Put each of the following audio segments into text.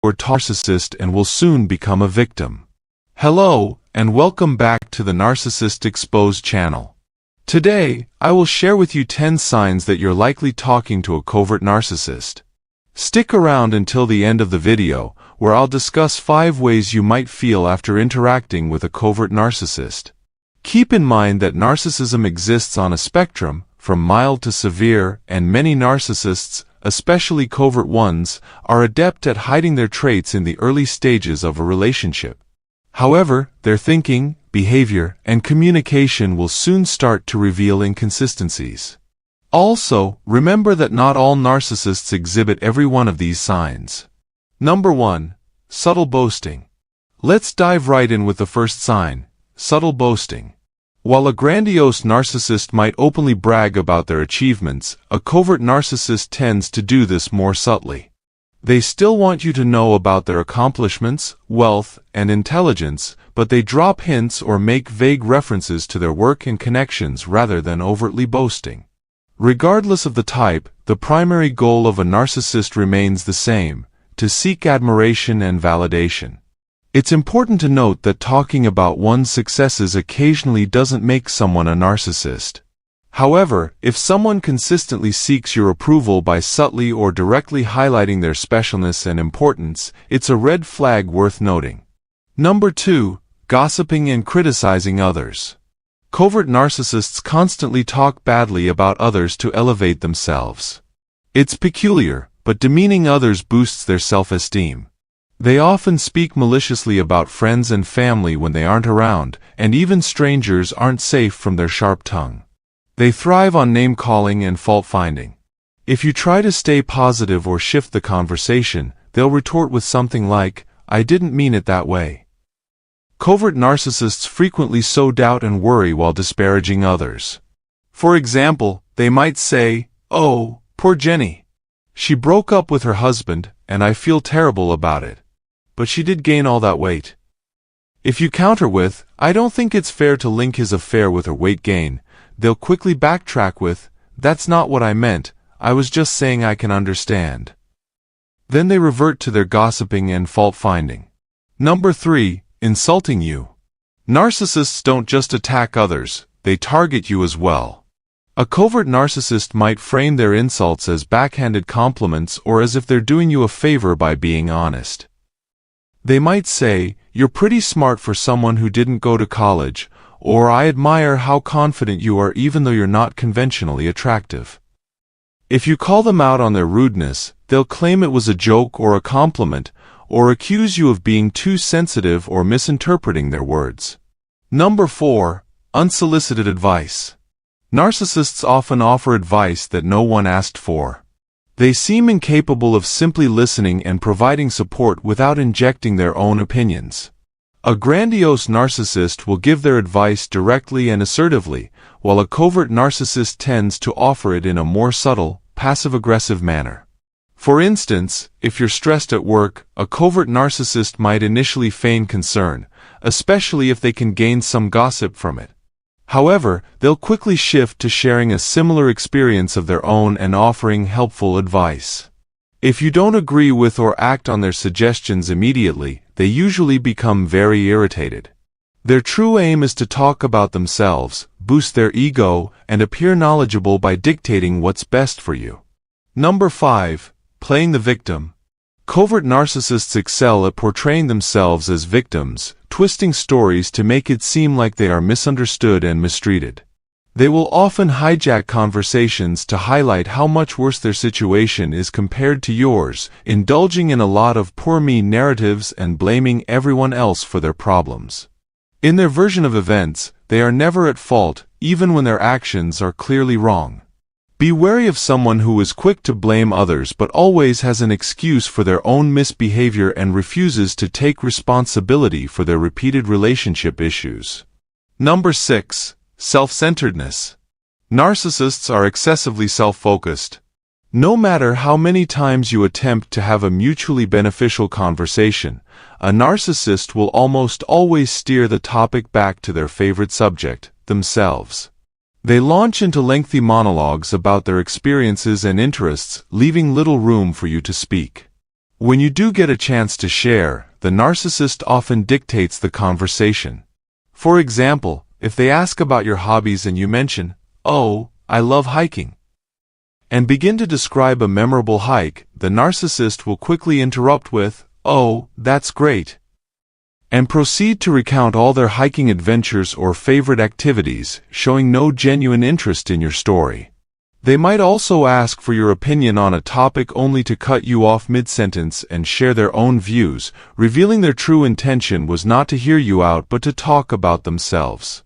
or narcissist and will soon become a victim. Hello, and welcome back to the Narcissist Exposed channel. Today, I will share with you 10 signs that you're likely talking to a covert narcissist. Stick around until the end of the video, where I'll discuss 5 ways you might feel after interacting with a covert narcissist. Keep in mind that narcissism exists on a spectrum, from mild to severe, and many narcissists, especially covert ones, are adept at hiding their traits in the early stages of a relationship. However, their thinking, behavior, and communication will soon start to reveal inconsistencies. Also, remember that not all narcissists exhibit every one of these signs. Number 1. Subtle boasting. Let's dive right in with the first sign, subtle boasting. While a grandiose narcissist might openly brag about their achievements, a covert narcissist tends to do this more subtly. They still want you to know about their accomplishments, wealth, and intelligence, but they drop hints or make vague references to their work and connections rather than overtly boasting. Regardless of the type, the primary goal of a narcissist remains the same: to seek admiration and validation. It's important to note that talking about one's successes occasionally doesn't make someone a narcissist. However, if someone consistently seeks your approval by subtly or directly highlighting their specialness and importance, it's a red flag worth noting. Number 2. Gossiping and criticizing others. Covert narcissists constantly talk badly about others to elevate themselves. It's peculiar, but demeaning others boosts their self-esteem. They often speak maliciously about friends and family when they aren't around, and even strangers aren't safe from their sharp tongue. They thrive on name-calling and fault-finding. If you try to stay positive or shift the conversation, they'll retort with something like, "I didn't mean it that way." Covert narcissists frequently sow doubt and worry while disparaging others. For example, they might say, "Oh, poor Jenny. She broke up with her husband, and I feel terrible about it. But she did gain all that weight." If you counter with, "I don't think it's fair to link his affair with her weight gain," they'll quickly backtrack with, "That's not what I meant, I was just saying I can understand." Then they revert to their gossiping and fault-finding. Number 3. Insulting you. Narcissists don't just attack others, they target you as well. A covert narcissist might frame their insults as backhanded compliments or as if they're doing you a favor by being honest. They might say, "You're pretty smart for someone who didn't go to college," or "I admire how confident you are even though you're not conventionally attractive." If you call them out on their rudeness, they'll claim it was a joke or a compliment, or accuse you of being too sensitive or misinterpreting their words. Number 4. Unsolicited advice. Narcissists often offer advice that no one asked for. They seem incapable of simply listening and providing support without injecting their own opinions. A grandiose narcissist will give their advice directly and assertively, while a covert narcissist tends to offer it in a more subtle, passive-aggressive manner. For instance, if you're stressed at work, a covert narcissist might initially feign concern, especially if they can gain some gossip from it. However, they'll quickly shift to sharing a similar experience of their own and offering helpful advice. If you don't agree with or act on their suggestions immediately, they usually become very irritated. Their true aim is to talk about themselves, boost their ego, and appear knowledgeable by dictating what's best for you. Number 5. Playing the victim. Covert narcissists excel at portraying themselves as victims, twisting stories to make it seem like they are misunderstood and mistreated. They will often hijack conversations to highlight how much worse their situation is compared to yours, indulging in a lot of poor me narratives and blaming everyone else for their problems. In their version of events, they are never at fault, even when their actions are clearly wrong. Be wary of someone who is quick to blame others but always has an excuse for their own misbehavior and refuses to take responsibility for their repeated relationship issues. Number 6. Self-centeredness. Narcissists are excessively self-focused. No matter how many times you attempt to have a mutually beneficial conversation, a narcissist will almost always steer the topic back to their favorite subject, themselves. They launch into lengthy monologues about their experiences and interests, leaving little room for you to speak. When you do get a chance to share, the narcissist often dictates the conversation. For example, if they ask about your hobbies and you mention, "Oh, I love hiking," and begin to describe a memorable hike, the narcissist will quickly interrupt with, "Oh, that's great," and proceed to recount all their hiking adventures or favorite activities, showing no genuine interest in your story. They might also ask for your opinion on a topic only to cut you off mid-sentence and share their own views, revealing their true intention was not to hear you out but to talk about themselves.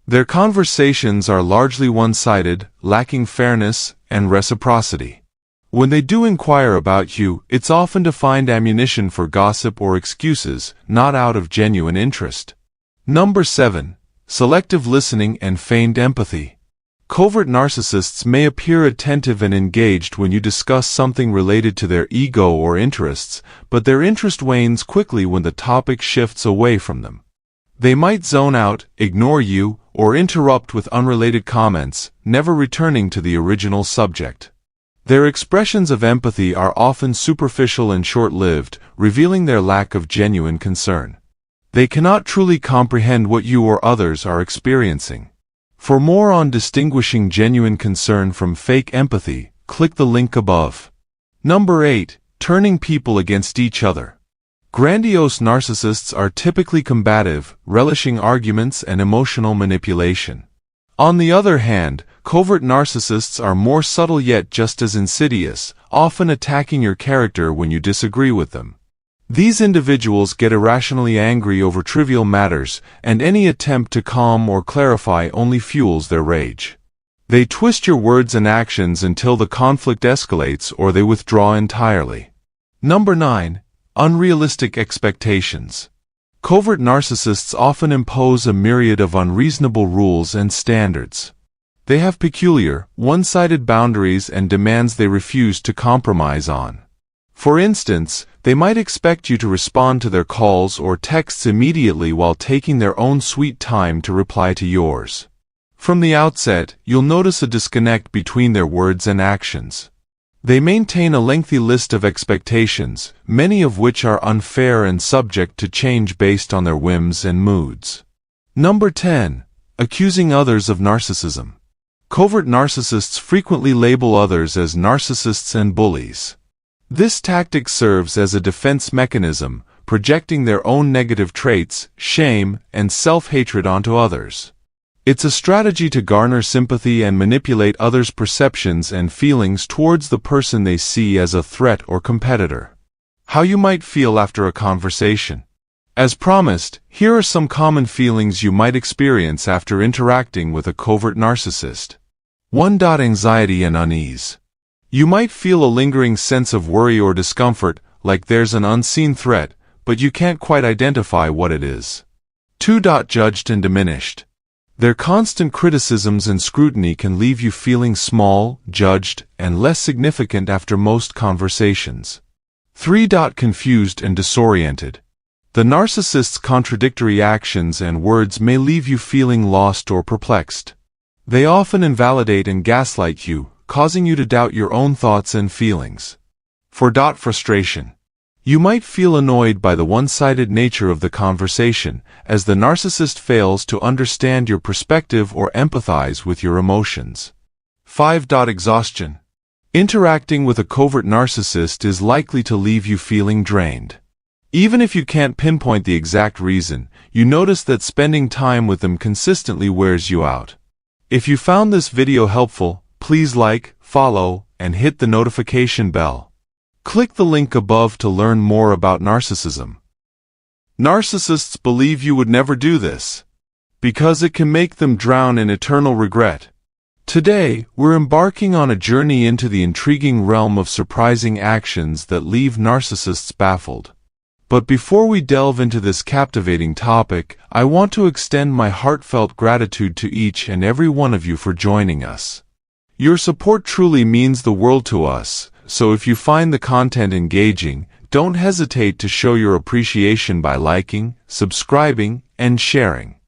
Their conversations are largely one-sided, lacking fairness and reciprocity. When they do inquire about you, it's often to find ammunition for gossip or excuses, not out of genuine interest. Number 7. Selective listening and feigned empathy. Covert narcissists may appear attentive and engaged when you discuss something related to their ego or interests, but their interest wanes quickly when the topic shifts away from them. They might zone out, ignore you, or interrupt with unrelated comments, never returning to the original subject. Their expressions of empathy are often superficial and short-lived, revealing their lack of genuine concern. They cannot truly comprehend what you or others are experiencing. For more on distinguishing genuine concern from fake empathy, click the link above. Number 8. Turning people against each other. Grandiose narcissists are typically combative, relishing arguments and emotional manipulation. On the other hand, covert narcissists are more subtle yet just as insidious, often attacking your character when you disagree with them. These individuals get irrationally angry over trivial matters, and any attempt to calm or clarify only fuels their rage. They twist your words and actions until the conflict escalates or they withdraw entirely. Number 9. Unrealistic expectations. Covert narcissists often impose a myriad of unreasonable rules and standards. They have peculiar, one-sided boundaries and demands they refuse to compromise on. For instance, they might expect you to respond to their calls or texts immediately while taking their own sweet time to reply to yours. From the outset, you'll notice a disconnect between their words and actions. They maintain a lengthy list of expectations, many of which are unfair and subject to change based on their whims and moods. Number 10. Accusing others of narcissism. Covert narcissists frequently label others as narcissists and bullies. This tactic serves as a defense mechanism, projecting their own negative traits, shame, and self-hatred onto others. It's a strategy to garner sympathy and manipulate others' perceptions and feelings towards the person they see as a threat or competitor. How you might feel after a conversation. As promised, here are some common feelings you might experience after interacting with a covert narcissist. 1. Anxiety and unease. You might feel a lingering sense of worry or discomfort, like there's an unseen threat, but you can't quite identify what it is. 2. Judged and diminished. Their constant criticisms and scrutiny can leave you feeling small, judged, and less significant after most conversations. 3. Confused and disoriented. The narcissist's contradictory actions and words may leave you feeling lost or perplexed. They often invalidate and gaslight you, causing you to doubt your own thoughts and feelings. 4. Frustration. You might feel annoyed by the one-sided nature of the conversation, as the narcissist fails to understand your perspective or empathize with your emotions. 5. Exhaustion. Interacting with a covert narcissist is likely to leave you feeling drained. Even if you can't pinpoint the exact reason, you notice that spending time with them consistently wears you out. If you found this video helpful, please like, follow, and hit the notification bell. Click the link above to learn more about narcissism. Narcissists believe you would never do this, because it can make them drown in eternal regret. Today, we're embarking on a journey into the intriguing realm of surprising actions that leave narcissists baffled. But before we delve into this captivating topic, I want to extend my heartfelt gratitude to each and every one of you for joining us. Your support truly means the world to us, so if you find the content engaging, don't hesitate to show your appreciation by liking, subscribing, and sharing.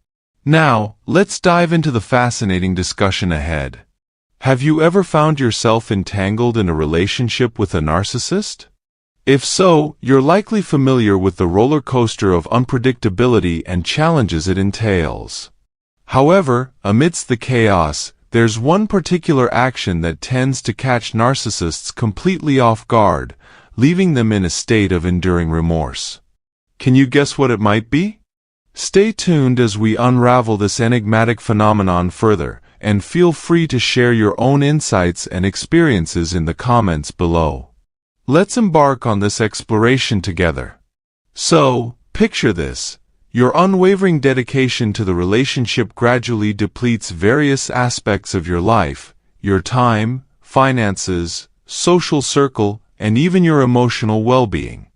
Now, let's dive into the fascinating discussion ahead. Have you ever found yourself entangled in a relationship with a narcissist? If so, you're likely familiar with the roller coaster of unpredictability and challenges it entails. However, amidst the chaos, there's one particular action that tends to catch narcissists completely off guard, leaving them in a state of enduring remorse. Can you guess what it might be? Stay tuned as we unravel this enigmatic phenomenon further, and feel free to share your own insights and experiences in the comments below. Let's embark on this exploration together. So, picture this. Your unwavering dedication to the relationship gradually depletes various aspects of your life, your time, finances, social circle, and even your emotional well-being.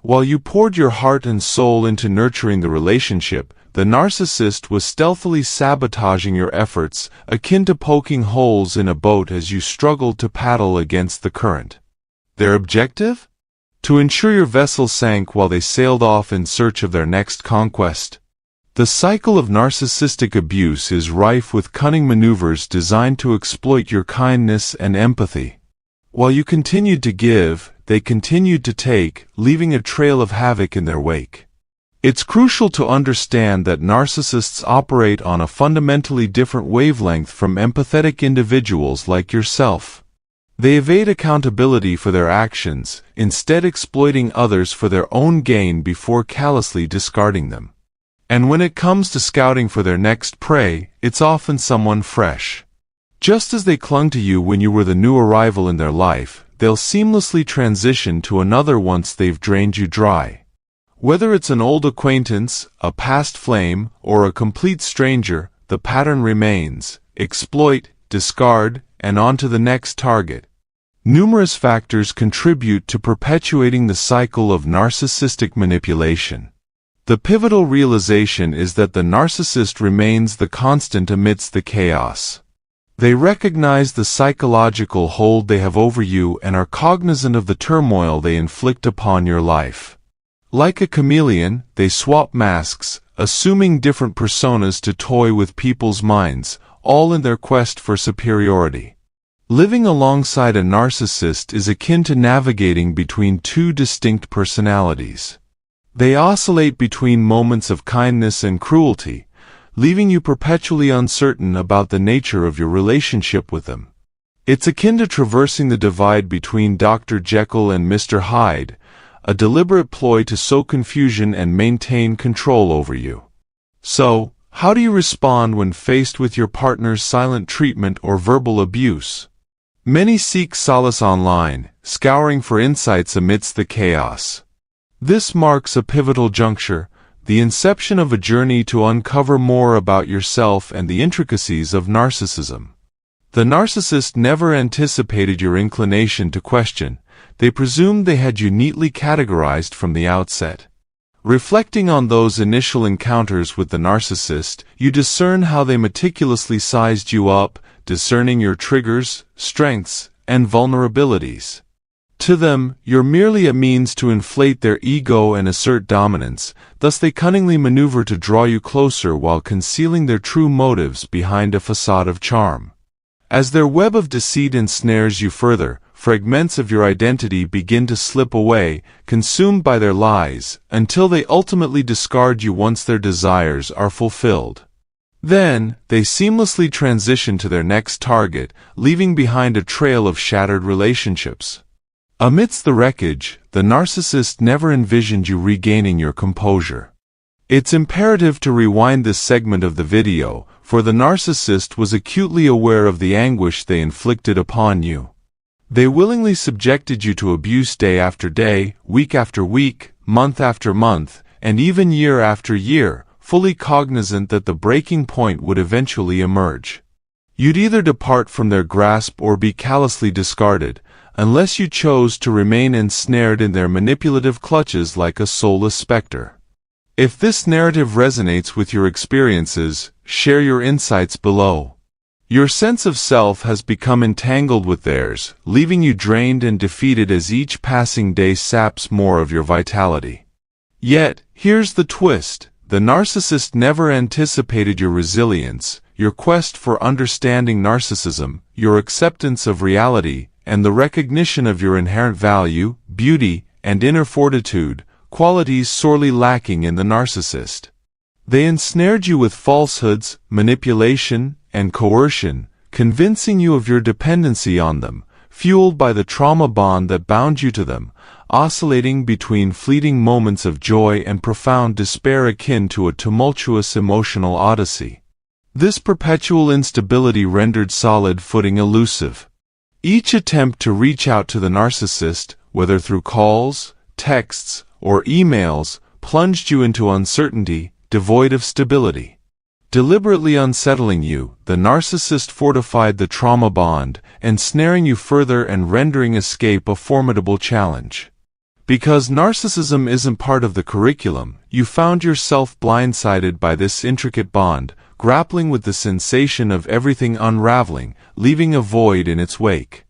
While you poured your heart and soul into nurturing the relationship, the narcissist was stealthily sabotaging your efforts, akin to poking holes in a boat as you struggled to paddle against the current. Their objective? To ensure your vessel sank while they sailed off in search of their next conquest. The cycle of narcissistic abuse is rife with cunning maneuvers designed to exploit your kindness and empathy. While you continued to give, they continued to take, leaving a trail of havoc in their wake. It's crucial to understand that narcissists operate on a fundamentally different wavelength from empathetic individuals like yourself. They evade accountability for their actions, instead exploiting others for their own gain before callously discarding them. And when it comes to scouting for their next prey, it's often someone fresh. Just as they clung to you when you were the new arrival in their life, they'll seamlessly transition to another once they've drained you dry. Whether it's an old acquaintance, a past flame, or a complete stranger, the pattern remains: exploit, discard, and on to the next target. Numerous factors contribute to perpetuating the cycle of narcissistic manipulation. The pivotal realization is that the narcissist remains the constant amidst the chaos. They recognize the psychological hold they have over you and are cognizant of the turmoil they inflict upon your life. Like a chameleon, they swap masks, assuming different personas to toy with people's minds, all in their quest for superiority. Living alongside a narcissist is akin to navigating between two distinct personalities. They oscillate between moments of kindness and cruelty, leaving you perpetually uncertain about the nature of your relationship with them. It's akin to traversing the divide between Dr. Jekyll and Mr. Hyde, a deliberate ploy to sow confusion and maintain control over you. So, how do you respond when faced with your partner's silent treatment or verbal abuse? Many seek solace online, scouring for insights amidst the chaos. This marks a pivotal juncture, the inception of a journey to uncover more about yourself and the intricacies of narcissism. The narcissist never anticipated your inclination to question. They presumed they had you neatly categorized from the outset. Reflecting on those initial encounters with the narcissist, you discern how they meticulously sized you up, discerning your triggers, strengths, and vulnerabilities. To them, you're merely a means to inflate their ego and assert dominance, thus they cunningly maneuver to draw you closer while concealing their true motives behind a facade of charm. As their web of deceit ensnares you further, fragments of your identity begin to slip away, consumed by their lies, until they ultimately discard you once their desires are fulfilled. Then, they seamlessly transition to their next target, leaving behind a trail of shattered relationships. Amidst the wreckage, the narcissist never envisioned you regaining your composure. It's imperative to rewind this segment of the video, for the narcissist was acutely aware of the anguish they inflicted upon you. They willingly subjected you to abuse day after day, week after week, month after month, and even year after year, fully cognizant that the breaking point would eventually emerge. You'd either depart from their grasp or be callously discarded, unless you chose to remain ensnared in their manipulative clutches like a soulless specter. If this narrative resonates with your experiences, share your insights below. Your sense of self has become entangled with theirs, leaving you drained and defeated as each passing day saps more of your vitality. Yet, here's the twist. The narcissist never anticipated your resilience, your quest for understanding narcissism, your acceptance of reality, and the recognition of your inherent value, beauty, and inner fortitude, qualities sorely lacking in the narcissist. They ensnared you with falsehoods, manipulation, and coercion, convincing you of your dependency on them, fueled by the trauma bond that bound you to them, oscillating between fleeting moments of joy and profound despair akin to a tumultuous emotional odyssey. This perpetual instability rendered solid footing elusive. Each attempt to reach out to the narcissist, whether through calls, texts, or emails, plunged you into uncertainty, devoid of stability. Deliberately unsettling you, the narcissist fortified the trauma bond, ensnaring you further and rendering escape a formidable challenge. Because narcissism isn't part of the curriculum, you found yourself blindsided by this intricate bond, grappling with the sensation of everything unraveling, leaving a void in its wake.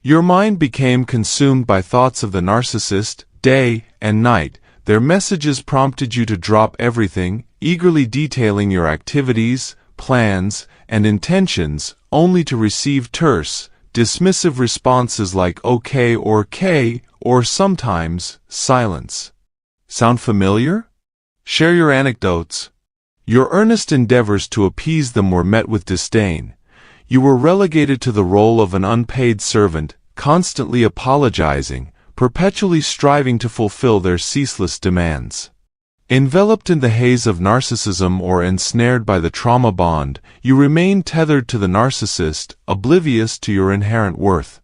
Your mind became consumed by thoughts of the narcissist, day and night. Their messages prompted you to drop everything, eagerly detailing your activities, plans, and intentions, only to receive terse, dismissive responses like okay or K, or sometimes, silence. Sound familiar? Share your anecdotes. Your earnest endeavors to appease them were met with disdain. You were relegated to the role of an unpaid servant, constantly apologizing, perpetually striving to fulfill their ceaseless demands. Enveloped in the haze of narcissism or ensnared by the trauma bond, you remain tethered to the narcissist, oblivious to your inherent worth.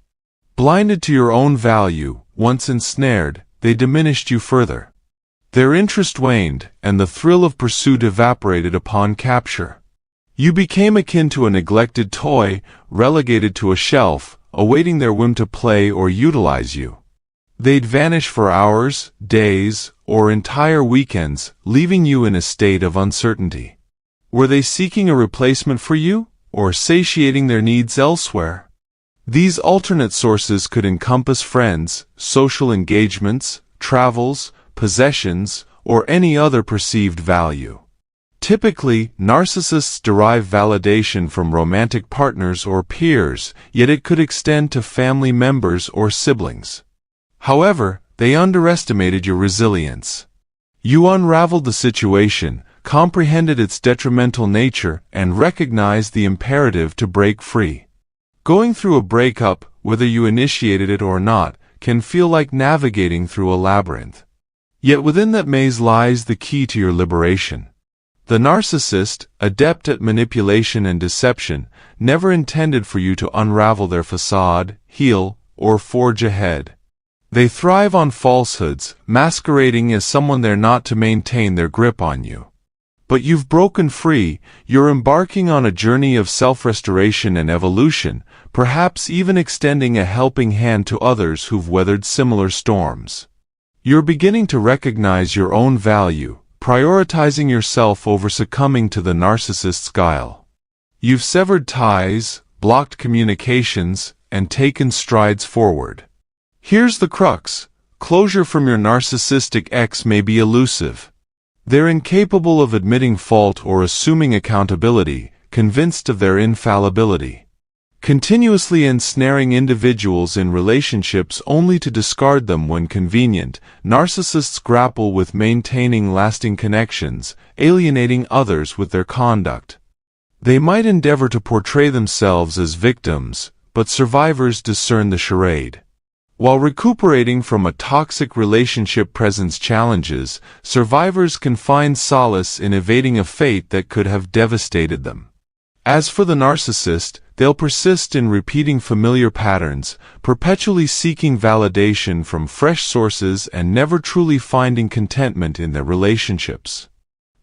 Blinded to your own value, once ensnared, they diminished you further. Their interest waned, and the thrill of pursuit evaporated upon capture. You became akin to a neglected toy, relegated to a shelf, awaiting their whim to play or utilize you. They'd vanish for hours, days, or entire weekends, leaving you in a state of uncertainty. Were they seeking a replacement for you, or satiating their needs elsewhere? These alternate sources could encompass friends, social engagements, travels, possessions, or any other perceived value. Typically, narcissists derive validation from romantic partners or peers, yet it could extend to family members or siblings. However, they underestimated your resilience. You unraveled the situation, comprehended its detrimental nature, and recognized the imperative to break free. Going through a breakup, whether you initiated it or not, can feel like navigating through a labyrinth. Yet within that maze lies the key to your liberation. The narcissist, adept at manipulation and deception, never intended for you to unravel their facade, heal, or forge ahead. They thrive on falsehoods, masquerading as someone they're not to maintain their grip on you. But you've broken free, you're embarking on a journey of self-restoration and evolution, perhaps even extending a helping hand to others who've weathered similar storms. You're beginning to recognize your own value, prioritizing yourself over succumbing to the narcissist's guile. You've severed ties, blocked communications, and taken strides forward. Here's the crux. Closure from your narcissistic ex may be elusive. They're incapable of admitting fault or assuming accountability, convinced of their infallibility. Continuously ensnaring individuals in relationships only to discard them when convenient, narcissists grapple with maintaining lasting connections, alienating others with their conduct. They might endeavor to portray themselves as victims, but survivors discern the charade. While recuperating from a toxic relationship presents challenges, survivors can find solace in evading a fate that could have devastated them. As for the narcissist, they'll persist in repeating familiar patterns, perpetually seeking validation from fresh sources and never truly finding contentment in their relationships.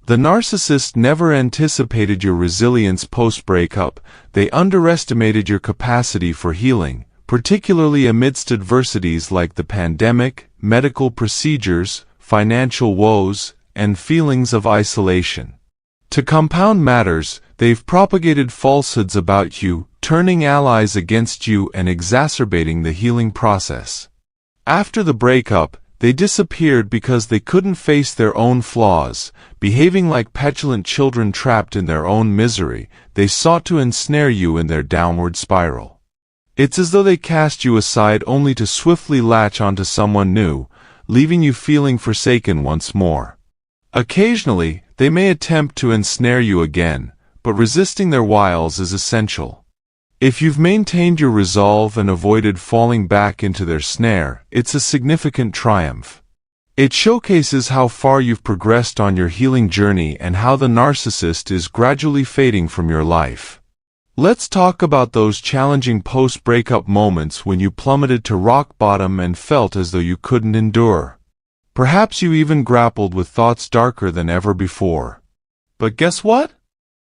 The narcissist never anticipated your resilience post-breakup. They underestimated your capacity for healing, particularly amidst adversities like the pandemic, medical procedures, financial woes, and feelings of isolation. To compound matters, they've propagated falsehoods about you, turning allies against you and exacerbating the healing process. After the breakup, they disappeared because they couldn't face their own flaws. Behaving like petulant children trapped in their own misery, they sought to ensnare you in their downward spiral. It's as though they cast you aside only to swiftly latch onto someone new, leaving you feeling forsaken once more. Occasionally, they may attempt to ensnare you again, but resisting their wiles is essential. If you've maintained your resolve and avoided falling back into their snare, it's a significant triumph. It showcases how far you've progressed on your healing journey and how the narcissist is gradually fading from your life. Let's talk about those challenging post-breakup moments when you plummeted to rock bottom and felt as though you couldn't endure. Perhaps you even grappled with thoughts darker than ever before. But guess what?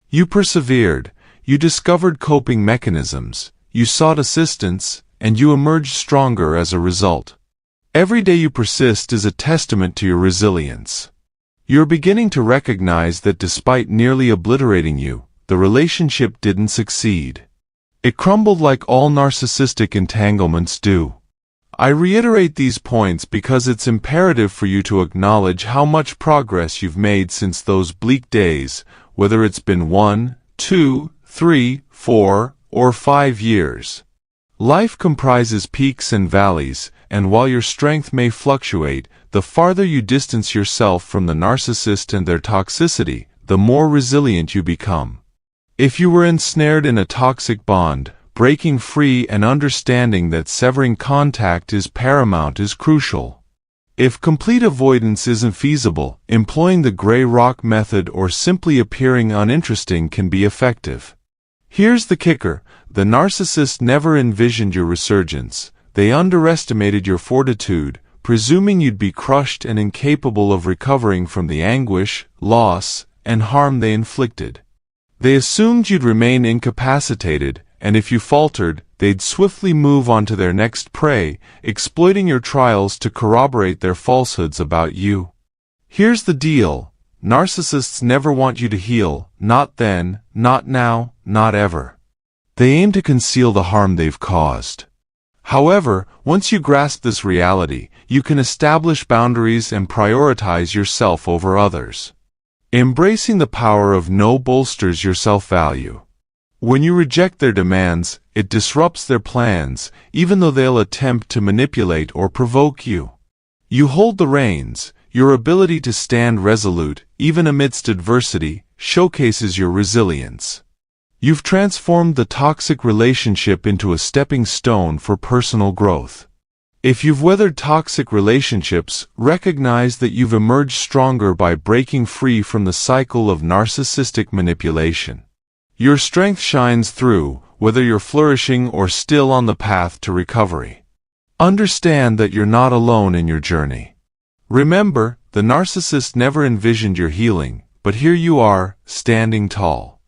You persevered. You discovered coping mechanisms, you sought assistance, and you emerged stronger as a result. Every day you persist is a testament to your resilience. You're beginning to recognize that despite nearly obliterating you, the relationship didn't succeed. It crumbled like all narcissistic entanglements do. I reiterate these points because it's imperative for you to acknowledge how much progress you've made since those bleak days, whether it's been 1, 2, 3, 4, or 5 years. Life comprises peaks and valleys, and while your strength may fluctuate, the farther you distance yourself from the narcissist and their toxicity, the more resilient you become. If you were ensnared in a toxic bond, breaking free and understanding that severing contact is paramount is crucial. If complete avoidance isn't feasible, employing the gray rock method or simply appearing uninteresting can be effective. Here's the kicker: the narcissist never envisioned your resurgence. They underestimated your fortitude, presuming you'd be crushed and incapable of recovering from the anguish, loss, and harm they inflicted. They assumed you'd remain incapacitated, and if you faltered, they'd swiftly move on to their next prey, exploiting your trials to corroborate their falsehoods about you. Here's the deal: narcissists never want you to heal, not then, not now, not ever. They aim to conceal the harm they've caused. However, once you grasp this reality, you can establish boundaries and prioritize yourself over others. Embracing the power of no bolsters your self-value. When you reject their demands, it disrupts their plans, even though they'll attempt to manipulate or provoke you. You hold the reins. Your ability to stand resolute, even amidst adversity, showcases your resilience. You've transformed the toxic relationship into a stepping stone for personal growth. If you've weathered toxic relationships, recognize that you've emerged stronger by breaking free from the cycle of narcissistic manipulation. Your strength shines through, whether you're flourishing or still on the path to recovery. Understand that you're not alone in your journey. Remember, the narcissist never envisioned your healing, but here you are, standing tall.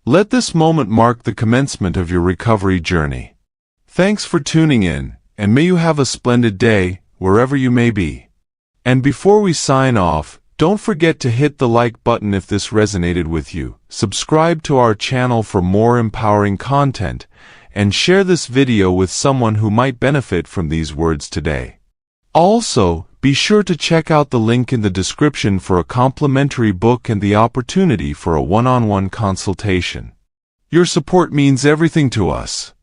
Let this moment mark the commencement of your recovery journey. Thanks for tuning in, and may you have a splendid day, wherever you may be. And before we sign off, don't forget to hit the like button if this resonated with you, subscribe to our channel for more empowering content, and share this video with someone who might benefit from these words today. Also, be sure to check out the link in the description for a complimentary book and the opportunity for a one-on-one consultation. Your support means everything to us.